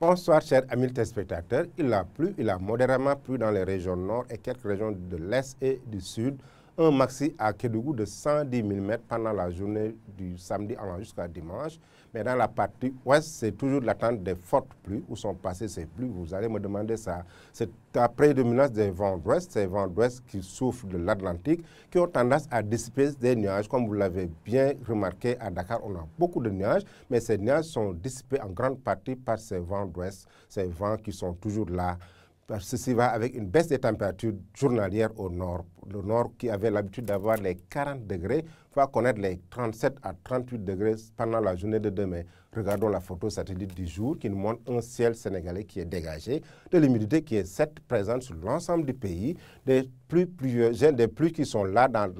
Bonsoir chers amis téléspectateurs, il a plu, il a modérément plu dans les régions nord et quelques régions de l'est et du sud. Un maxi à Kédougou de 110 mm pendant la journée du samedi allant jusqu'à dimanche. Mais dans la partie ouest, c'est toujours l'attente des fortes pluies. Où sont passées ces pluies? Vous allez me demander ça. C'est la prédominance des vents d'ouest, ces vents d'ouest qui souffrent de l'Atlantique, qui ont tendance à dissiper des nuages. Comme vous l'avez bien remarqué, à Dakar, on a beaucoup de nuages, mais ces nuages sont dissipés en grande partie par ces vents d'ouest, ces vents qui sont toujours là. Ceci va avec une baisse des températures journalières au nord. Le nord qui avait l'habitude d'avoir les 40 degrés va connaître les 37 à 38 degrés pendant la journée de demain. Regardons la photo satellite du jour qui nous montre un ciel sénégalais qui est dégagé, de l'humidité qui est certes présente sur l'ensemble du pays, des pluies qui sont là dans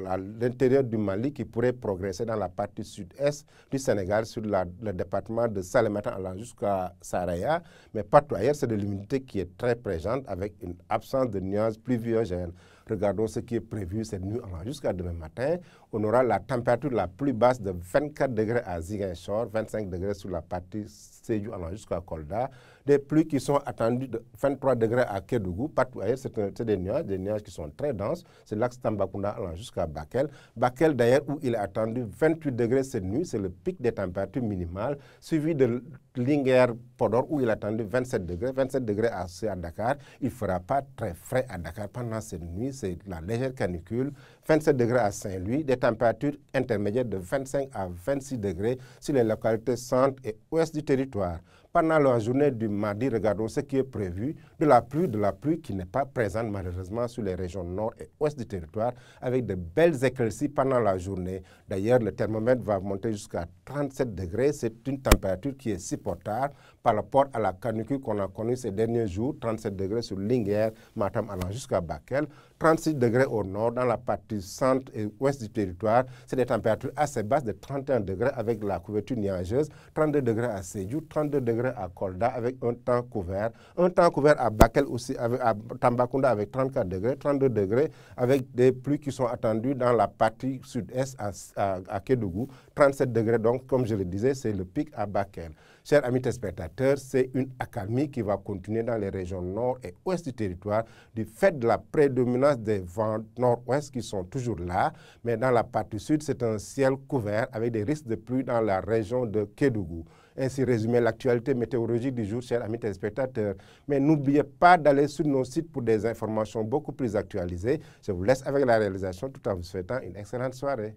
l'intérieur du Mali qui pourraient progresser dans la partie sud-est du Sénégal sur le département de Salémata allant jusqu'à Saraya, mais partout ailleurs c'est de l'humidité qui est très présente avec une absence de nuages pluviogènes. Regardons ce qui est prévu cette nuit jusqu'à demain matin. On aura la température la plus basse de 24 degrés à Ziguinchor, 25 degrés sur la partie Sédhiou allant jusqu'à Kolda. Des pluies qui sont attendues de 23 degrés à Kédougou. Partout ailleurs, c'est des nuages qui sont très denses. C'est l'axe Tambacounda allant jusqu'à Bakel. Bakel d'ailleurs où il est attendu 28 degrés cette nuit, c'est le pic des températures minimales, suivi de Linguère-Podor où il est attendu 27 degrés. 27 degrés à Dakar. Il ne fera pas très frais à Dakar pendant cette nuit. C'est la légère canicule. 27 degrés à Saint-Louis, des températures intermédiaires de 25 à 26 degrés sur les localités centre et ouest du territoire. Pendant la journée du mardi, regardons ce qui est prévu, de la pluie qui n'est pas présente malheureusement sur les régions nord et ouest du territoire, avec de belles éclaircies pendant la journée. D'ailleurs, le thermomètre va monter jusqu'à 37 degrés. C'est une température qui est supportable par rapport à la canicule qu'on a connue ces derniers jours. 37 degrés sur Linguère, Matam allant jusqu'à Bakel. 36 degrés au nord, dans la partie centre et ouest du territoire. C'est des températures assez basses de 31 degrés avec la couverture nuageuse. 32 degrés à Sédhiou, 32 degrés à Kolda avec un temps couvert. Un temps couvert à Bakel aussi, à Tambacounda avec 34 degrés, 32 degrés avec des pluies qui sont attendues dans la partie sud-est à Kédougou. 37 degrés donc, comme je le disais, c'est le pic à Bakel. Chers amis téléspectateurs, c'est une accalmie qui va continuer dans les régions nord et ouest du territoire du fait de la prédominance des vents nord-ouest qui sont toujours là. Mais dans la partie sud, c'est un ciel couvert avec des risques de pluie dans la région de Kédougou. Ainsi résumé l'actualité météorologique du jour, chers amis téléspectateurs. Mais n'oubliez pas d'aller sur nos sites pour des informations beaucoup plus actualisées. Je vous laisse avec la réalisation tout en vous souhaitant une excellente soirée.